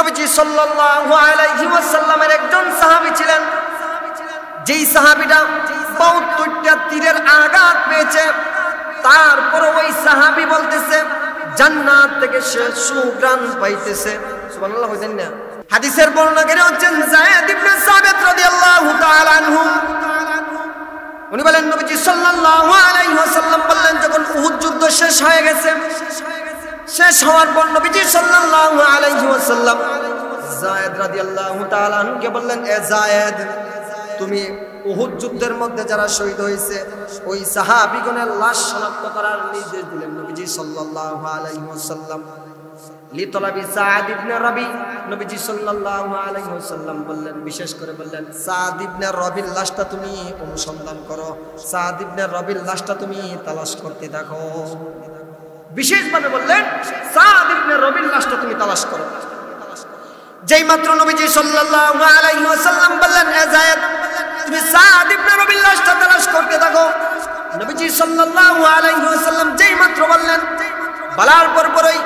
নবীজি সাল্লাল্লাহু আলাইহি ওয়াসাল্লামের একজন সাহাবী ছিলেন, যেই সাহাবীটা 72টা তীরের আঘাত পেয়েছে। তারপর ওই সাহাবী বলতেছে জান্নাত থেকে সে সুঘ্রাণ পাইতেছে। সুবহানাল্লাহ বলেন না? হাদিসের বর্ণনাকারী হচ্ছেন যায়েদ ইবনে সাবিত রাদিয়াল্লাহু তাআলা আনহু। উনি বলেন নবীজি সাল্লাল্লাহু আলাইহি ওয়াসাল্লাম বললেন যখন উহুদ যুদ্ধ শেষ হয়ে গেছে, শেষ হওয়ার পর নবীজি সাল্লাল্লাহু আলাইহি ওয়াসাল্লাম যায়েদ রাদিয়াল্লাহু তাআলা আনহুকে বললেন, এ যায়েদ, তুমি উহুদ যুদ্ধের মধ্যে যারা শহীদ হয়েছে ওই সাহাবীগণের লাশ শনাক্ত করার নির্দেশ দিলেন নবীজি সাল্লাল্লাহু আলাইহি ওয়াসাল্লাম। লিতলাবি সাদ ইবনে রবি, নবীজি সাল্লাল্লাহু আলাইহি ওয়াসাল্লাম বললেন, বিশেষ করে বললেন সাদ ইবনে রবির লাশটা তুমি অনুসন্ধান করো, সাদ ইবনে রবির লাশটা তুমি তালাশ করতে থাকো। বিশেষভাবে বললেন সাদ ইবনে রবির লাশটা তুমি তালাশ করো। যেই মাত্র নবীজি সাল্লাল্লাহু আলাইহি ওয়াসাল্লাম বললেন, এ যায়েদ, তুমি সাদ ইবনে রবির লাশটা তালাশ করতে থাকো। নবীজি সাল্লাল্লাহু আলাইহি ওয়াসাল্লাম যেই মাত্র বললেন, বলার পরপরই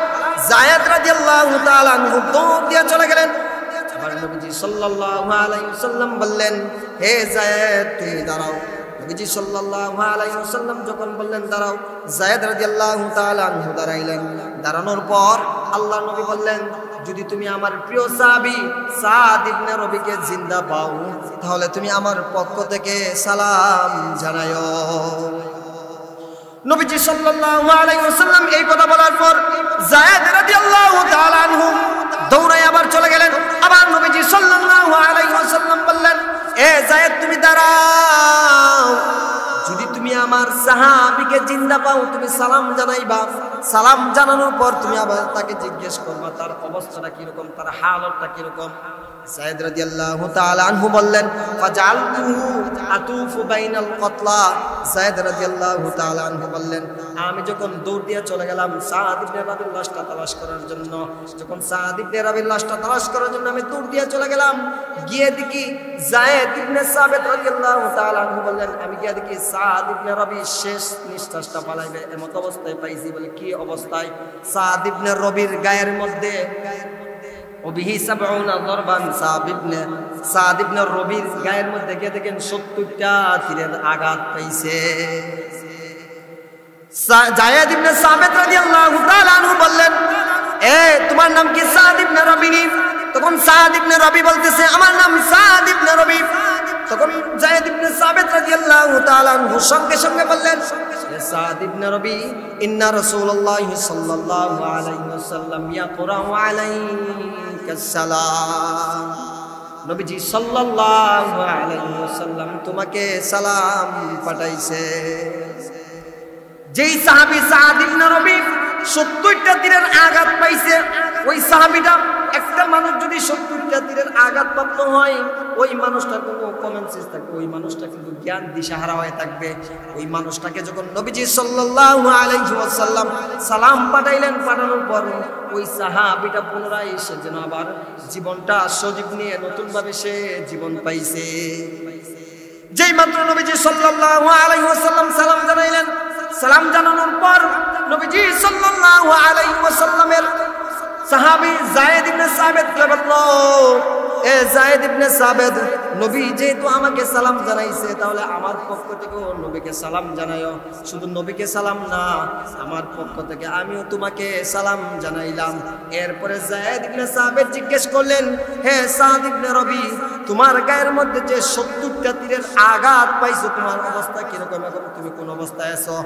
যায়েদ রাদিয়াল্লাহু তাআলা আনহু দৌড় দিয়ে চলে গেলেন। আবার নবীজি সাল্লাল্লাহু আলাইহি ওয়াসাল্লাম বললেন, হে যায়েদ, তুমি দাঁড়াও। নবীজি সাল্লাল্লাহু আলাইহি ওয়াসাল্লাম যখন বললেন দাঁড়াও, যায়েদ রাদিয়াল্লাহু তাআলা আনহু দাঁড়াইলেন। দাঁড়ানোর পর আল্লাহর নবী বললেন, যদি তুমি আমার প্রিয় সাহাবী সাদ ইবনে রবিকে জিন্দা পাও তাহলে তুমি আমার পক্ষ থেকে সালাম জানায়ো। নবীজি সাল্লাল্লাহু আলাইহি ওয়াসাল্লাম এই কথা বলার পর যায়েদ রাদিয়াল্লাহু তাআলা আনহু দৌড়ায় আবার চলে গেলেন। আবার নবীজি সাল্লাল্লাহু আলাইহি ওয়াসাল্লাম বললেন, এ যায়েদ, তুমি দাঁড়াও। যদি তুমি আমার সাহাবীকে জিন্দা পাও তুমি সালাম জানাইবা। সালাম জানানোর পর তুমি আবার তাকে জিজ্ঞেস করবা তার অবস্থাটা কিরকম, তার হালতটা কিরকম। যায়েদ রাদিয়াল্লাহু তাআলা আনহু বললেন, ফাজালতুহু আতুফু বাইনাল কতলা। যায়েদ রাদিয়াল্লাহু তাআলা আনহু বললেন, আমি যখন দৌড় দিয়ে চলে গেলাম সাদ ইবনে রবির লাশটা তালাশ করার জন্য, যখন সাদ ইবনে রবির লাশটা তালাশ করার জন্য আমি দৌড় দিয়ে চলে গেলাম, গিয়ে দেখি যায়েদ ইবনে সাবিত রাদিয়াল্লাহু তাআলা আনহু বললেন, আমি গিয়ে দেখি সাদ ইবনে রবি শেষ নিঃশ্বাসটা পালাইবে এমত অবস্থায় পাইছি। বলে কি অবস্থায়? সাদ ইবনে রবির গায়ের মধ্যে ওবিহি 70 দরবান। সাদ ইবনে রবির গায়ের মধ্যে গিয়ে দেখেন 70টা তীরের আঘাত পাইছে। যায়েদ ইবনে সাবিত রাদিয়াল্লাহু তাআলা আনহু বললেন, এ তোমার নাম কি সাদ ইবনে রবি? তখন সাদ ইবনে রবি বলতেছে, আমার নাম সাদ ইবনে রবি। তখন যায়েদ ইবনে সাবিত রাদিয়াল্লাহু তাআলা আনহু সঙ্গে সঙ্গে বললেন, সাদ ইবনে রবি, ইন্না রাসূলুল্লাহ সাল্লাল্লাহু আলাইহি ওয়াসাল্লাম ইয়াকরাউ আলাইকাস সালাম। নবীজি সাল্লাল্লাহু আলাইহি ওয়াসাল্লাম তোমাকে সালাম পাঠাইছে। যেই সাহাবী সাদ ইবনে রবি 70টা তীরের আঘাত পাইছে, ওই সাহাবীটা, একটা মানুষ যদি 70টা তীরের আঘাত প্রাপ্ত হয় ওই মানুষটার কোনো কমন সেন্স থাকবে, ওই মানুষটা কিন্তু জ্ঞান দিশাহারা হয়ে থাকবে। ওই মানুষটাকে যখন নবীজি সাল্লাল্লাহু আলাইহি ওয়াসাল্লাম সালাম পাঠাইলেন, পাঠানোর পর ওই সাহাবীটা পুনরায় এসে যেন আবার জীবনটা সজীব নিয়ে নতুনভাবে সে জীবন পাইছে। যেই মাত্র নবীজি সাল্লাল্লাহু আলাইহি ওয়াসাল্লাম সালাম জানাইলেন, সালাম জানানোর পর নবীজি সাল্লাল্লাহু আলাইহি ওয়াসাল্লামের সাহাবী যায়েদ ইবনে সাবিত বলল, এ যায়েদ ইবনে সাবিত, নবী যেহেতু আমাকে সালাম জানাইছে তাহলে আমার পক্ষ থেকেও নবীকে সালাম জানাইও। শুধু নবীকে সালাম না, আমার পক্ষ থেকে আমিও তোমাকে সালাম জানাইলাম। এরপরে যায়েদ ইবনে সাবিত জিজ্ঞেস করলেন, হে সাদ ইবনে রবি, তোমার গায়ের মধ্যে যে 70টা তীরের আঘাত পাইছো তোমার অবস্থা কিরকম, এখন তুমি কোন অবস্থায় আছো?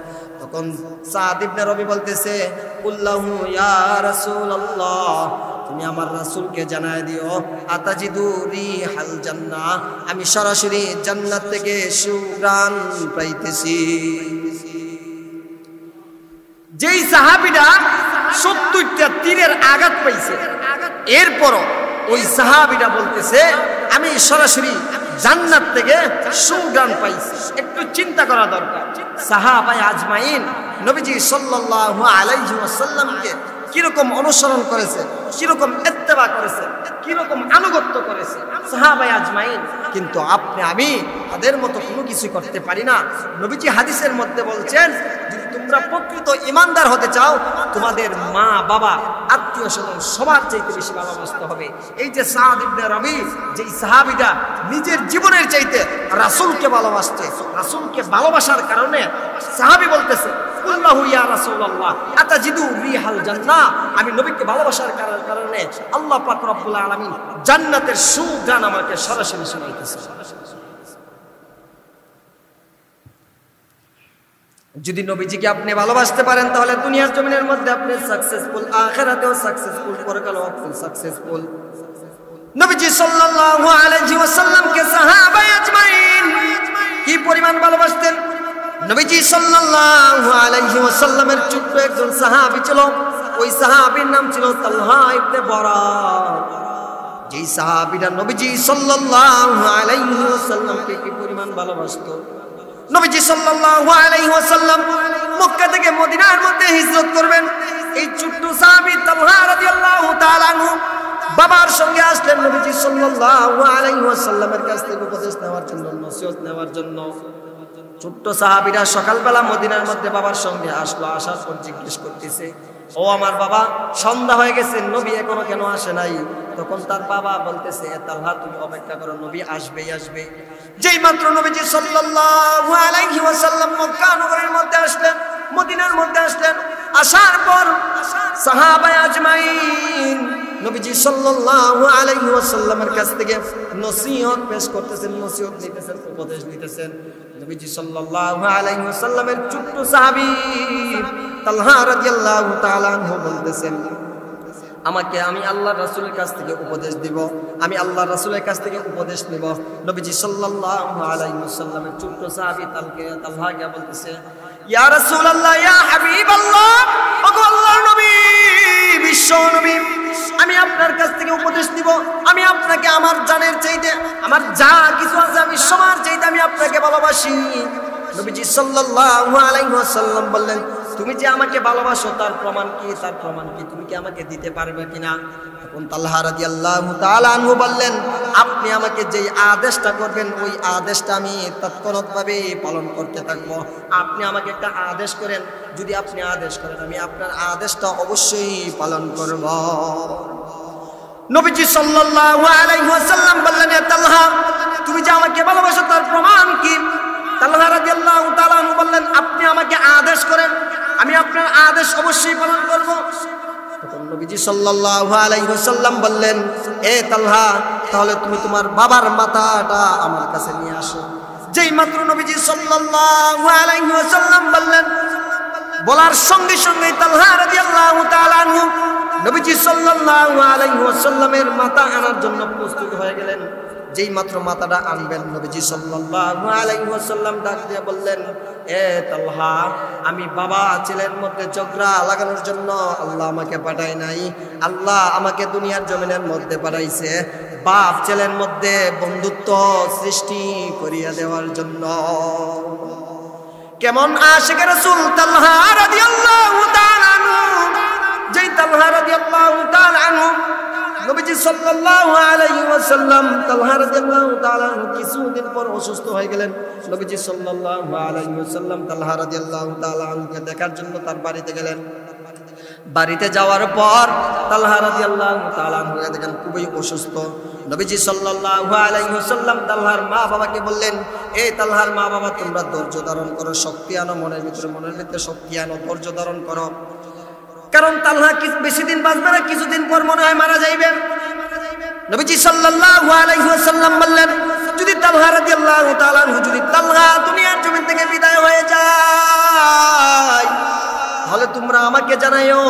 তখন সাদ ইবনে রবি বলতেছে, কুল্লাহু ইয়া রাসূলুল্লাহ, তুমি আমার রাসূলকে জানায় দিও, আতাজিদু রিহাল জান্নাহ, আমি সরাসরি জান্নাত থেকে সুঘ্রাণ পাইতেছি। যেই সাহাবীটা 70টা তীরের আঘাত পাইছে, এরপরও ওই সাহাবীটা বলতেছে আমি সরাসরি জান্নাত থেকে সুঘ্রাণ পাইছি। একটু চিন্তা করা দরকার, সাহাবায়ে আজমাইন নবীজি সাল্লাল্লাহু আলাইহি ওয়াসাল্লামকে কিরকম অনুসরণ করেছে, কিরকম ইত্তেবা করেছে, কিরকম আনুগত্য করেছে সাহাবায়ে আজমাইন। কিন্তু আপনি আমি তাদের মতো কোনো কিছু করতে পারি না। নবীজি হাদিসের মধ্যে বলছেন, যদি তোমরা প্রকৃত ঈমানদার হতে চাও, তোমাদের মা বাবা আত্মীয় স্বজন সবার চাইতে বেশি ভালোবাসতে হবে। এই যে সাদ ইবনে রবি, যেই সাহাবীটা নিজের জীবনের চাইতে রাসূলকে ভালোবাসছে, রাসূলকে ভালোবাসার কারণে সাহাবী বলতেছে কুল্লাহু ইয়া রাসূলুল্লাহ আতাজিদু রিহাল জান্নাহ, আমি নবীকে ভালোবাসার কারণে আল্লাহ পাক রব্বুল আলামিন জান্নাতের সুঘ্রাণ আমাকে সরাসরি শোনাইতেছে। যদি নবীজিকে আপনি ভালোবাসতে পারেন তাহলে দুনিয়ার জমিনের মধ্যে আপনি সাকসেসফুল, আখিরাতেও সাকসেসফুল, পরকালেও আপনি সাকসেসফুল। নবীজি সাল্লাল্লাহু আলাইহি ওয়াসাল্লামকে সাহাবায়ে আজমাইন কি পরিমাণ ভালোবাসতেন। নবীজি সাল্লাল্লাহু আলাইহি ওয়াসাল্লামের ছোট্ট একজন সাহাবী ছিল, ওই সাহাবীর নাম ছিল তালহা ইবনে বারা। যেই সাহাবীরা নবীজি সাল্লাল্লাহু আলাইহি ওয়াসাল্লামকে কি পরিমাণ ভালোবাসতো। নবীজি সাল্লাল্লাহু আলাইহি ওয়াসাল্লাম মক্কা থেকে মদিনার মধ্যে হিজরত করবেন, এই ছোট্ট সাহাবী তালহা রাদিয়াল্লাহু তাআলা আনহু বাবার সঙ্গে আসলেন নবীজি সাল্লাল্লাহু আলাইহি ওয়াসাল্লামের কাছ থেকে উপদেশ নেওয়ার জন্য, নসিহত নেওয়ার জন্য। ছোট্ট সাহাবীরা সকালবেলা মদিনার মধ্যে বাবার সঙ্গে আসলো, আসার পর জিজ্ঞেস করতেছে, ও আমার বাবা, সন্ধ্যা হয়ে গেছে, নবী এখনো কেন আসে নাই? তখন তার বাবা বলতেছে, তালহা তুমি অপেক্ষা করো, নবী আসবেই আসবে। যেই মাত্র নবীজি সাল্লাল্লাহু আলাইহি ওয়াসাল্লাম মক্কা নগরীর মধ্যে আসলেন, মদিনার মধ্যে আসলেন, আসার পর সাহাবায়ে আজমাইন নবীজি সাল্লাল্লাহু আলাইহি ওয়াসাল্লামের কাছ থেকে নসিহত পেশ করতেছেন, নসিহত নিতেছেন, উপদেশ নিতেছেন। নবীজি সাল্লাল্লাহু আলাইহি ওয়াসাল্লামের ছোট্ট সাহাবী তালহা রাদিয়াল্লাহু তাআলা আনহু বলতেছেন, আমি আল্লাহর রাসূলের কাছ থেকে উপদেশ দিব, আমি আল্লাহর রাসূলের কাছ থেকে উপদেশ নিব। নবীজি সাল্লাল্লাহু আলাইহি ওয়াসাল্লামের ছোট্ট সাহাবী তালহাকে বলতেছে, ইয়া রাসূলুল্লাহ, ইয়া হাবিবাল্লাহ, ওগো আল্লাহর নবী, বিশ্ব নবী, আমি আপনার কাছ থেকে উপদেশ দিব। আমি আপনাকে আমার জানের চাইতে, আমার যা কিছু আছে আমি সবার চাইতে আমি আপনাকে ভালোবাসি। নবীজি সাল্লাল্লাহু আলাইহি ওয়াসাল্লাম বললেন, তুমি যে আমাকে ভালোবাসো তার প্রমাণ কি? তার প্রমাণ কি? তুমি কি আমাকে দিতে পারবে কিনা? তখন তালহা রাদিয়াল্লাহু তাআলা আনহু বললেন, আপনি আমাকে যেই আদেশটা করবেন ওই আদেশটা আমি তৎক্ষণাৎভাবে পালন করতে থাকব। আপনি আমাকে একটা আদেশ করেন, যদি আপনি আদেশ করেন আমি আপনার আদেশটা অবশ্যই পালন করব। নবীজি সাল্লাল্লাহু আলাইহি ওয়াসাল্লাম বললেন, তালহা তুমি যে আমাকে ভালোবাসো তার প্রমাণ কি? তালহা রাদিয়াল্লাহু তাআলা আনহু বললেন, আপনি আমাকে আদেশ করেন, আমি আপনার আদেশ অবশ্যই পালন করব। তখন নবীজি সাল্লাল্লাহু আলাইহি ওয়াসাল্লাম বললেন, তালহা তাহলে তুমি তোমার বাবার মাথাটা আমার কাছে নিয়ে আসো। যেই মাত্র নবীজি সাল্লাল্লাহু আলাইহি ওয়াসাল্লাম বললেন, বলার সঙ্গে সঙ্গে তালহা রাদিয়াল্লাহু তাআলা আনহু নবীজি সাল্লাল্লাহু আলাইহি ওয়াসাল্লামের মাথা আনার জন্য প্রস্তুত হয়ে গেলেন। যেই মাত্র মাথাটা আনবেন নবীজি সাল্লাল্লাহু আলাইহি ওয়াসাল্লাম ডাক দিয়ে বললেন, তালহা, আমি বাবা ছেলের মধ্যে ঝগড়া লাগানোর জন্য আল্লাহ আমাকে পাঠায় নাই, আল্লাহ আমাকে দুনিয়ার জমিনের মধ্যে পাঠাইছে বাপ ছেলের মধ্যে বন্ধুত্ব সৃষ্টি করিয়া দেওয়ার জন্য। কেমন আশিক রাসূল তালহা রাদিয়াল্লাহু তাআলা আনহু, যেই তালহা রাদিয়াল্লাহু তাআলা আনহু নবীজি সাল্লাল্লাহু আলাইহি ওয়াসাল্লাম তালহা রাদিয়াল্লাহু তাআলা আনহু কিছুদিন পর অসুস্থ হয়ে গেলেন। নবীজি সাল্লাল্লাহু আলাইহি ওয়াসাল্লাম তালহা রাদিয়াল্লাহু তাআলা আনহুকে দেখার জন্য তার বাড়িতে গেলেন। বাড়িতে যাওয়ার পর তালহা রাদিয়াল্লাহু তাআলা আনহুকে দেখেন খুবই অসুস্থ। নবীজি সাল্লাল্লাহু আলাইহি ওয়াসাল্লাম তালহার মা বাবাকে বললেন, তালহার মা বাবা, তোমরা ধৈর্য ধারণ করো, শক্তি আনো, মনের ভিতরে শক্তি আনো, ধৈর্য ধারণ করো, কারণ তালহা বেশি দিন বাঁচবে না, কিছুদিন পর মনে হয় মারা যাইবেন। নবীজি সাল্লাল্লাহু আলাইহি ওয়াসাল্লাম বললেন, যদি তালহা রাদিয়াল্লাহু তাআলা আনহু, যদি তালহা দুনিয়ার জমিন থেকে বিদায় হয়ে যায় তাহলে তোমরা আমাকে জানাইও।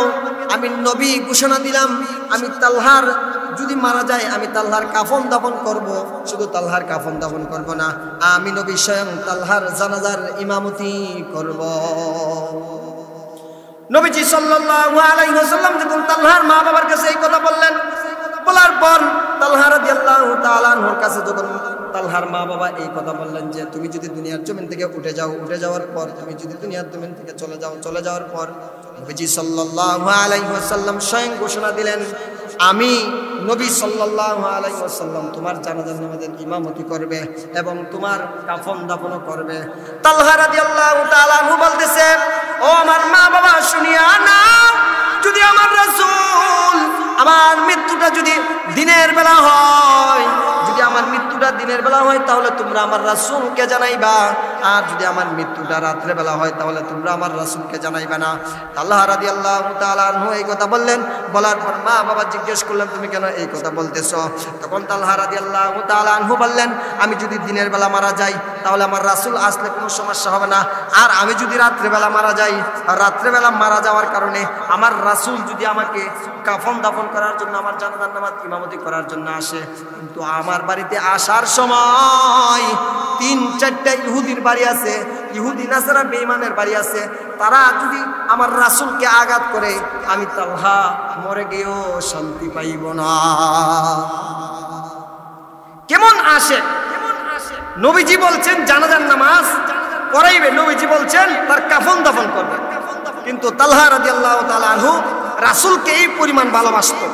আমি নবী ঘোষণা দিলাম, আমি তালহার যদি মারা যায় আমি তালহার কাফন দাফন করব। শুধু তালহার কাফন দাফন করব না, আমি নবী স্বয়ং তালহার জানাজার ইমামতি করব। নবীজি সাল্লাল্লাহু আলাইহি ওয়াসাল্লাম যখন তালহার মা বাবার কাছে এই কথা বললেন, বলার পর তালহা রাদিয়াল্লাহু তাআলা আনহুর কাছে যখন তালহার মা বাবা এই কথা বললেন যে তুমি যদি দুনিয়ার জমিন থেকে উঠে যাও, উঠে যাওয়ার পর তুমি যদি দুনিয়ার জমিন থেকে চলে যাও, চলে যাওয়ার পর নবীজি সাল্লাল্লাহু আলাইহি ওয়াসাল্লাম স্বয়ং ঘোষণা দিলেন, আমি নবী সাল্লাল্লাহু আলাইহি ওয়াসাল্লাম তোমার জানাজার নামাজের ইমামতি করবে এবং তোমার কাফন দাফনও করবে। তালহা রাদিয়াল্লাহু তাআলা আনহু বলতেছে, ও আমার মা বাবা শুনিয়া নাও, যদি আমার রাসূল আমার মৃত্যুটা যদি দিনের বেলা হয়, যদি আমার মৃত্যুটা দিনের বেলা হয় তাহলে তোমরা আমার রাসূলকে জানাইবা, আর যদি আমার মৃত্যুটা রাত্রে বেলা হয় তাহলে তোমরা আমার রাসূলকে জানাইবা না। তালহা রাদিয়াল্লাহু তাআলা আনহু এই কথা বললেন। বলার পর মা বাবা জিজ্ঞেস করলেন তুমি কেন এই কথা বলতেছো? তখন তালহা রাদিয়াল্লাহু তাআলা আনহু বললেন, আমি যদি দিনের বেলা মারা যাই তাহলে আমার রাসূল আসলে কোনো সমস্যা হবে না, আর আমি যদি রাত্রে বেলা মারা যাই, আর রাত্রে বেলা মারা যাওয়ার কারণে আমার রাসূল যদি আমাকে কাফন দাফন করার জন্য, আমার জানাজার নামাজ ইমামতি করার জন্য আসে, কিন্তু আমার বাড়িতে আসার সময় 3-4টা ইহুদির বাড়ি আছে, ইহুদি নাসারা বেঈমানের বাড়ি আছে, তারা যদি আমার রাসূলকে আঘাত করে আমি তালহা মরে গিয়েও শান্তি পাইব না। কেমন আসে? নবীজি বলছেন জানাজার নামাজ পড়াইবে, নবীজি বলছেন তার কাফন দাফন করবে, কিন্তু তালহা রাদিয়াল্লাহু তাআলা আনহু রাসূলকে এই পরিমাণ ভালোবাসতো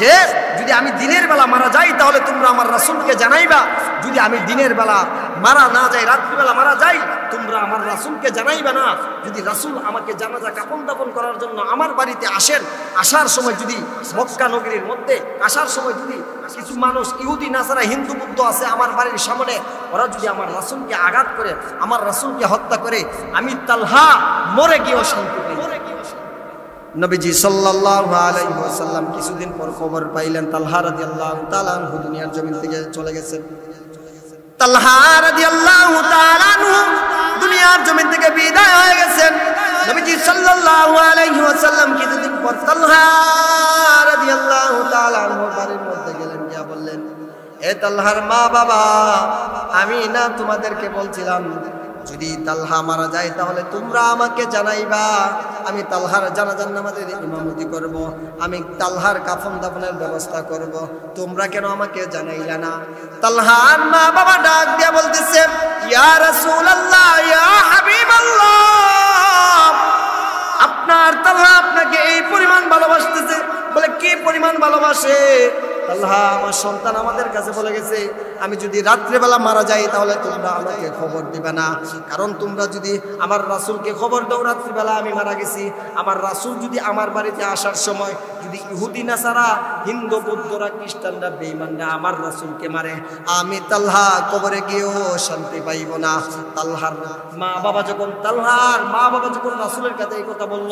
যে যদি আমি দিনের বেলা মারা যাই তাহলে তোমরা আমার রাসূলকে জানাইবা, যদি আমি দিনের বেলা মারা না যাই, রাত্রিবেলা মারা যাই, তোমরা আমার রাসূলকে জানাইবা না। যদি রাসূল আমাকে জানাজা কাফন দাফন করার জন্য আমার বাড়িতে আসেন, আসার সময় যদি মক্কা নগরীর মধ্যে আসার সময় যদি কিছু মানুষ ইহুদি নাসারা হিন্দু বুদ্ধ আছে আমার বাড়ির সামনে, ওরা যদি আমার রাসূলকে আঘাত করে, আমার রাসূলকে হত্যা করে, আমি তালহা মরে গিয়েও শান্তি পাই। নবীজি সাল্লাল্লাহু আলাইহি ওয়াসাল্লাম কিছুদিন পর খবর পাইলেন তালহা রাদিয়াল্লাহু তাআলা আনহু দুনিয়ার জমিন থেকে চলে গেছেন। তালহা রাদিয়াল্লাহু তাআলা আনহু দুনিয়ার জমিন থেকে বিদায় হয়ে গেছেন। নবীজি সাল্লাল্লাহু আলাইহি ওয়াসাল্লাম কিছুদিন পর তালহা রাদিয়াল্লাহু তাআলা আনহু বাড়ির মধ্যে গেলেন, গিয়া বললেন, এ তালহার মা বাবা, আমি না তোমাদেরকে বলছিলাম যদি তালহা মারা যায় তাহলে তোমরা আমাকে জানাইবা, আমি তালহার জানাজার নামাজের ইমামতি করব, আমি তালহার কাফন দাফনের ব্যবস্থা করব, তোমরা কেন আমাকে জানাইলা না? তালহার মা বাবা ডাক দিয়া বলতেছে, ইয়া রাসূলুল্লাহ, ইয়া হাবিবাল্লাহ, আপনার তালহা আপনাকে এই পরিমাণ ভালোবাসতেছে। বলে কি পরিমাণ ভালোবাসে? তালহা আমার সন্তান আমাদের কাছে বলে গেছে আমি যদি রাত্রেবেলা মারা যাই তাহলে তোমরা আমাকে খবর দিবে না, কারণ তোমরা যদি আমার রাসূলকে খবর দাও রাত্রিবেলা আমি মারা গেছি, আমার রাসূল যদি আমার বাড়িতে আসার সময় যদি ইহুদি নাসারা হিন্দু বৌদ্ধরা খ্রিস্টানরা বেঈমানরা আমার রাসূলকে মারে, আমি তালহা কবরে গিয়েও শান্তি পাইব না। তালহার মা বাবা যখন রাসূলের কাছে এই কথা বলল,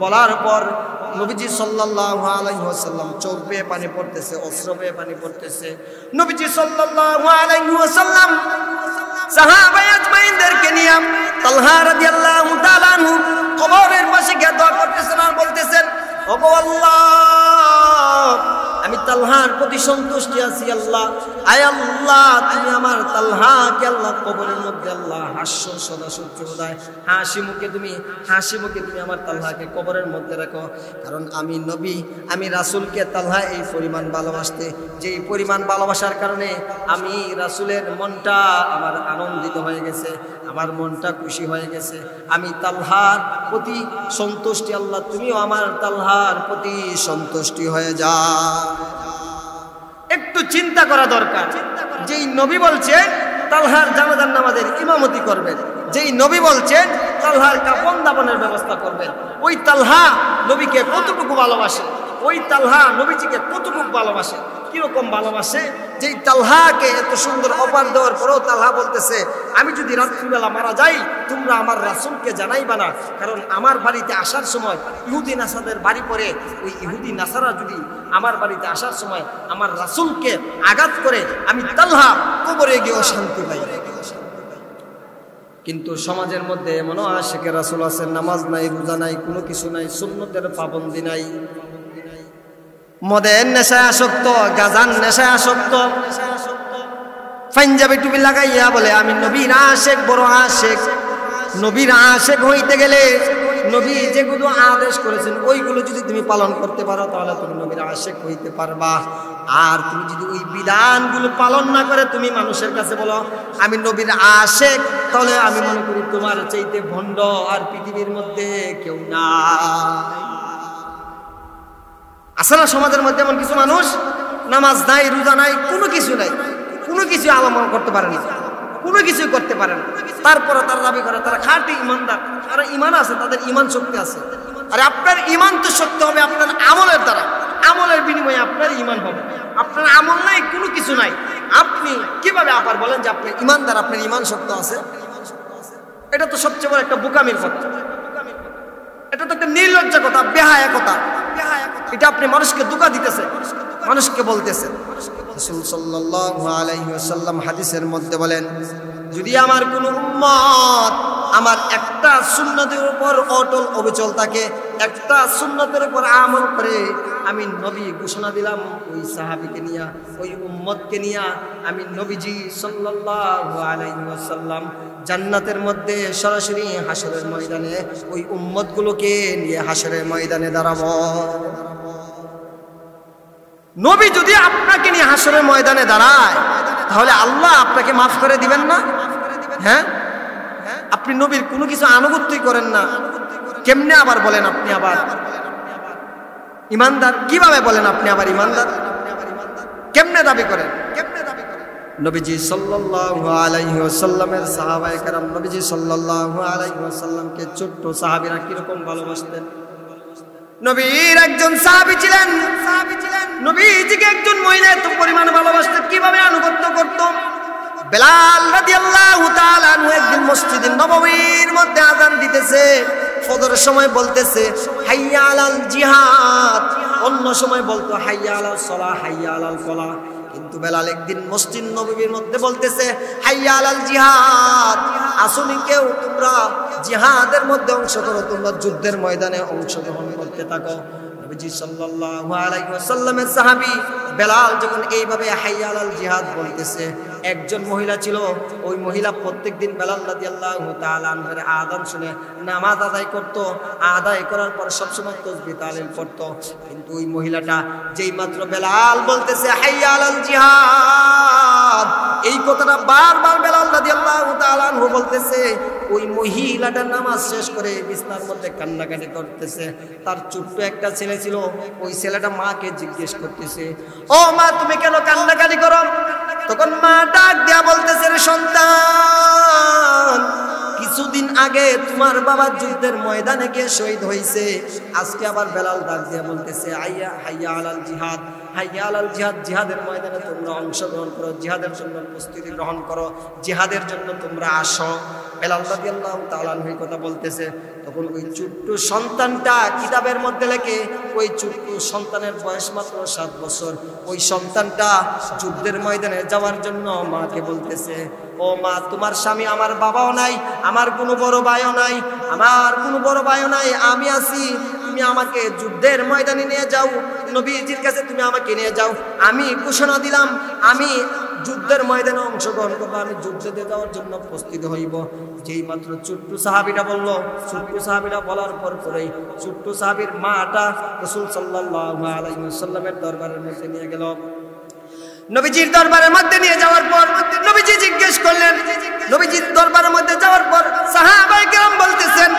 বলার পর নবীজি সাল্লাল্লাহু আলাইহি ওয়াসাল্লাম চোখ বেয়ে পানি পড়তেছে, অশ্রু বেয়ে পানি পড়তেছে। নবীজি সাল্লাল্লাহু আলাইহি ওয়াসাল্লাম সাহাবায়ে আজমাইনদেরকে নিয়ে তালহা রাদিয়াল্লাহু তাআলা আনহু কবরের পাশে গিয়ে দোয়া করতেছেন আর বলতেছেন, ওগো আল্লাহ, আমি তালহার প্রতি সন্তুষ্টি আছি আল্লাহ, আয় আল্লাহ তুমি আমার তালহাকে আল্লাহ কবরের মধ্যে আল্লাহ সদা সহ্য দেয়, হাসি মুখে তুমি আমার তালহাকে কবরের মধ্যে রাখো, কারণ আমি নবী, আমি রাসূলকে তালহা এই পরিমাণ ভালোবাসতে, যেই পরিমাণ ভালোবাসার কারণে আমি রাসূলের মনটা আমার আনন্দিত হয়ে গেছে, আমার মনটা খুশি হয়ে গেছে, আমি তালহার প্রতি সন্তুষ্টি, আল্লাহ তুমিও আমার তালহার প্রতি সন্তুষ্টি হয়ে যাও। একটু চিন্তা করা দরকার, যেই নবী বলছেন তালহার জানাজার নামাজের ইমামতি করবেন, যেই নবী বলছেন তালহার কাফন দাফনের ব্যবস্থা করবেন, ওই তালহা নবীকে কতটুকু ভালোবাসে, ওই তালহা নবীজিকে কতটুকু ভালোবাসে, কিরকম ভালোবাসে, যেই তালহাকে এত সুন্দর অফার দেওয়ার পরেও তালহা বলতেছে আমি যদি রাত্রিবেলা মারা যাই তোমরা আমার রাসূলকে জানাইবা না, কারণ আমার বাড়িতে আসার সময় ইহুদি নাসারাদের বাড়ি পড়ে, ওই ইহুদি নাসারা যদি আমার বাড়িতে আসার সময় আমার রাসূলকে আঘাত করে আমি তালহা কবরে গিয়েও শান্তি পাই। কিন্তু সমাজের মধ্যে এমনও আশিকে রাসূল আছেন, নামাজ নাই, রোজা নাই, কোনো কিছু নাই, সুন্নতের পাবন্দি নাই, মদের নেশায় আসক্ত, গাজান নেশায় আসক্ত, পাঞ্জাবি টুপি লাগাইয়া বলে আমি নবীর আশেক, বড় আশেক। নবীর আশেক হইতে গেলে নবী যেগুলো আদেশ করেছেন ওইগুলো যদি তুমি পালন করতে পারো তাহলে তুমি নবীর আশেক হইতে পারবা। আর তুমি যদি ওই বিধানগুলো পালন না করে তুমি মানুষের কাছে বলো আমি নবীর আশেক, তাহলে আমি মনে করি তোমার চাইতে ভণ্ড আর পৃথিবীর মধ্যে কেউ নাই। আসলে সমাজের মধ্যে এমন কিছু মানুষ নামাজ নাই, রোজা নাই, কোনো কিছু নাই, কোনো কিছু আমল করতে পারে না, কোনো কিছুই করতে পারে না, তারপরে তারা দাবি করে তারা খাঁটি ইমানদার, তারা ইমান আছে, তাদের ইমান শক্তি আছে। আরে আপনার ইমান তো শক্তি হবে আপনার আমলের দ্বারা, আমলের বিনিময়ে আপনার ইমান হবে। আপনার আমল নাই, কোনো কিছু নাই, আপনি কিভাবে আবার বলেন যে আপনি ইমানদার, আপনার ইমান শক্তি আছে? এটা তো সবচেয়ে বড় একটা বোকামির কথা, এটা তো একটা নির্লজ্জা কথা, বেহায়া কথা। এটা আপনি মানুষকে ধোঁকা দিতেছে, মানুষকে বলতেছেন। রাসূল সাল্লাল্লাহু আলাইহি ওয়াসাল্লাম হাদিসের মধ্যে বলেন, যদি আমার কোন উম্মত আমার একটা সুন্নতের উপর অটল অবিচল থাকে, একটা সুন্নতের উপর আমল করে, আমি নবী ঘোষণা দিলাম ওই সাহাবীকে নিয়া, ওই উম্মতকে নিয়া আমি নবীজি সাল্লাল্লাহু আলাইহি ওয়াসাল্লাম জান্নাতের মধ্যে সরাসরি হাসরের ময়দানে ওই উম্মতগুলোকে নিয়ে হাসরের ময়দানে দাঁড়াবো। নবী যদি আপনাকে নিয়ে হাসরের ময়দানে দাঁড়ায়, তাহলে আল্লাহ আপনাকে মাফ করে দিবেন না? হ্যাঁ, আপনি নবীর কোনো কিছু আনুগত্যই করেন না, কেমনে আবার বলেন আপনি আবার ইমানদার? কিভাবে বলেন আপনি আবার ইমানদার? কেমনে দাবি করেন? নবীজি সাল্লাল্লাহু আলাইহি ওয়াসাল্লামের সাহাবায়ে কেরাম নবীজি সাল্লাল্লাহু আলাইহি ওয়াসাল্লামকে ছোট্ট সাহাবীরা কিরকম ভালোবাসতেন। নবীর একজন সাহাবী ছিলেন, নবীজিকে একজন মহিলা এত পরিমাণ ভালোবাসতেন, কিভাবে আনুগত্য করত। বেলাল রাদিয়াল্লাহু তাআলা আনহু একদিন মসজিদে নববীর মধ্যে আযান দিতেছে, ফজরের সময় বলতেছে হাইয়া আলাল জিহাদ, অন্য সময় বলতো হাইয়া আলাল সালাহ, হাইয়া আলাল ফালাহ। কিন্তু বেলাল একদিন মসজিদ নববীর মধ্যে বলতেছে হাইয়া আলাল জিহাদ, আসুনি কেউ তোমরা জিহাদের মধ্যে অংশ করো, তোমরা যুদ্ধের ময়দানে অংশগ্রহণ করতে থাকো। নবীজি সাল্লাল্লাহু আলাইহি ওয়াসাল্লামের সাহাবী বেলাল যখন এইভাবে হাইয়া আলাল জিহাদ বলতেছে, একজন মহিলা ছিল, ওই মহিলা প্রত্যেকদিন বেলাল রাদিয়াল্লাহু তাআলা আনহুর আযান শুনে নামাজ আদায় করত, আদায় করার পর সবসময় তাসবিহ তাহলিল পড়ত। কিন্তু ওই মহিলাটা যেই মাত্র বেলাল বলতেছে হাইয়া আলাল জিহাদ, এই কথাটা বারবার বেলাল রাদিয়াল্লাহু তাআলা আনহু বলতেছে, ওই মহিলাটা নামাজ শেষ করে বিছানার মধ্যে কান্নাকাটি করতেছে। তার ছোট্ট একটা ছেলে ছিল, ওই ছেলেটা মাকে জিজ্ঞেস করতেছে, ও মা তুমি কেন কান্নাকাটি করো? তখন মা ডাক দেয়া বলতেছে, রে সন্তান, কিছুদিন আগে তোমার বাবা যুদ্ধের ময়দানে গিয়ে শহীদ হয়েছে, আজকে আবার বেলাল ডাক দেয়া বলতেছে হাইয়া আলাল জিহাদ, হাইয়া আলাল জিহাদ, জিহাদের ময়দানে তোমরা অংশগ্রহণ করো, জিহাদের জন্য প্রস্তুতি গ্রহণ করো, জিহাদের জন্য তোমরা আসো। বেলাল রাদিয়াল্লাহু তাআলা আনহু কথা বলতেছে, তখন ওই ছোট্ট সন্তানটা কিতাবের মধ্যে লেখে, ওই ছোট্ট সন্তানের বয়স মাত্র 7 বছর। ওই সন্তানটা যুদ্ধের ময়দানে যাওয়ার জন্য মাকে বলতেছে, ও মা তোমার স্বামী, আমার বাবাও নাই, আমার কোনো বড় ভাইও নাই, আমার কোনো বড় ভাইও নাই, আমি আছি, তুমি আমাকে যুদ্ধের ময়দানে নিয়ে যাও, নবীজির কাছে তুমি আমাকে নিয়ে যাও, আমি ঘোষণা দিলাম আমি যুদ্ধের ময়দানে অংশগ্রহণ করবো, আমি যুদ্ধে যাওয়ার জন্য প্রস্তুত হইব। যেই মাত্র ছোট্ট সাহাবীটা বলল, ছোট্ট সাহাবীটা বলার পর পরেই ছোট্ট সাহাবীর মাটা রাসূল সাল্লাল্লাহু আলাইহি ওয়াসাল্লামের দরবারের মধ্যে নিয়ে গেল। নবীজির দরবারের মধ্যে নিয়ে যাওয়ার পর নবীজি জিজ্ঞেস করলেন, নবীজির দরবারের মধ্যে যাওয়ার পর সাহাবায়ে কেরাম বলতেছেন,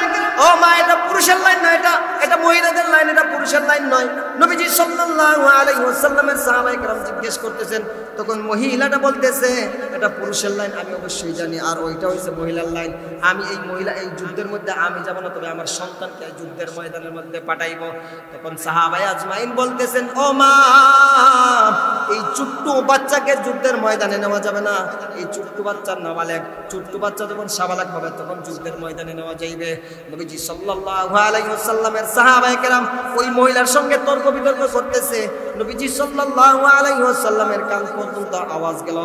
ও মা এটা পুরুষের লাইন নয়, এটা মহিলাদের লাইন, এটা পুরুষের লাইন নয়। নবীজি সাল্লাল্লাহু আলাইহি ওয়াসাল্লামের সাহাবায়ে কেরাম জিজ্ঞেস করতেছেন, তখন মহিলাটা বলতেছে এটা পুরুষের লাইন, আমি অবশ্যই জানি, আর ওইটা হইছে মহিলার লাইন। আমি এই মহিলা এই যুদ্ধের মধ্যে আমি যাব না, তবে আমার সন্তানকে যুদ্ধের ময়দানের মধ্যে পাঠাইব। তখন সাহাবায়ে আজমাইন বলতেছেন, ও মা এই ছোট্ট বাচ্চাকে যুদ্ধের ময়দানে নেওয়া যাবে না, এই ছোট্ট বাচ্চার নাবালেগ, ছোট্ট বাচ্চা যখন সাবালেগ হবে তখন যুদ্ধের ময়দানে নেওয়া যাইবে। নবীজি সাল্লাল্লাহু আলাইহি ওয়াসাল্লামের সাহাবায়ে কেরাম ওই মহিলার সঙ্গে তর্ক বিতর্ক করতেছে। নবীজি সাল্লাল্লাহু আলাইহি ওয়াসাল্লামের কান পর্যন্ত আওয়াজ গেল।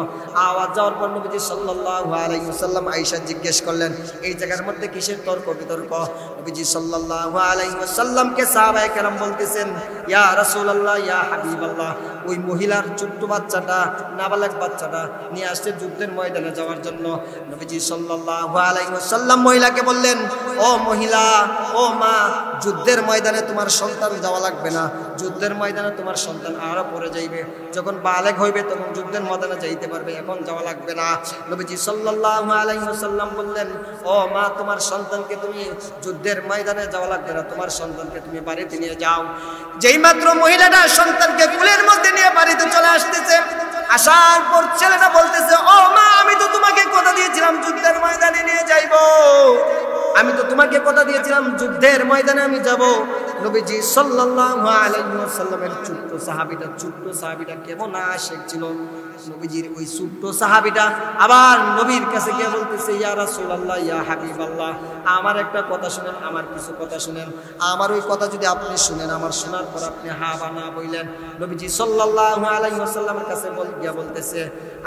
আওয়াজ যাওয়ার পর নবীজি সাল্লাল্লাহু আলাইহি ওয়াসাল্লাম আয়েশা জিজ্ঞেস করলেন, এই জায়গার মধ্যে কিসের তর্ক বিতর্ক? নবীজি সাল্লাল্লাহু আলাইহি ওয়াসাল্লামকে সাহাবায়ে কেরাম বলতেছেন, ইয়া রাসূলুল্লাহ, ইয়া হাবিবাল্লাহ, ওই মহিলার ছোট্ট বাচ্চাটা, নাবালেগ বাচ্চাটা নিয়ে আসছে যুদ্ধের ময়দানে যাওয়ার জন্য। নবীজি সাল্লাল্লাহু আলাইহি ওয়াসাল্লাম মহিলাকে বললেন, ও মহিলা, ও মা, যুদ্ধের ময়দানে তোমার সন্তান যাওয়া লাগবে না, যুদ্ধের ময়দানে তোমার সন্তান আরো পরে যাইবে, যখন বালেগ হইবে তখন যুদ্ধের ময়দানে যাইতে পারবে, এখন যাওয়া লাগবে না। নবীজি সাল্লাল্লাহু আলাইহি ওয়াসাল্লাম বললেন, ও মা, তোমার সন্তানকে তুমি যুদ্ধের ময়দানে যাওয়া লাগবে না, তোমার সন্তানকে তুমি বাড়িতে নিয়ে যাও। যেই মাত্র মহিলাটা সন্তানকে কোলের মধ্যে নিয়ে বাড়িতে চলে আসতেছে, আসার পর ছেলেটা বলতেছে, ও মা, আমি তো তোমাকে কথা দিয়েছি দিয়েছিলাম যুদ্ধের ময়দানে নিয়ে যাইব, আমি তো তোমাকে কথা দিয়েছিলাম যুদ্ধের ময়দানে আমি যাব। নবীজি সাল্লাল্লাহু আলাইহি ওয়াসাল্লামের ছোট্ট সাহাবীটা কেমন আশিক ছিল। নবীজির ওই ছোট্ট সাহাবীটা আবার নবীর কাছে গিয়ে বলতেছে, ইয়া রাসূলুল্লাহ, ইয়া হাবিবাল্লাহ, আমার একটা কথা শুনেন, আমার কিছু কথা শুনেন, আমার ওই কথা যদি আপনি শুনেন, আমার শোনার পর আপনি হা বা না বললেন। নবীজি সাল্লাল্লাহু আলাইহি ওয়াসাল্লামের কাছে গিয়া বলতেছে,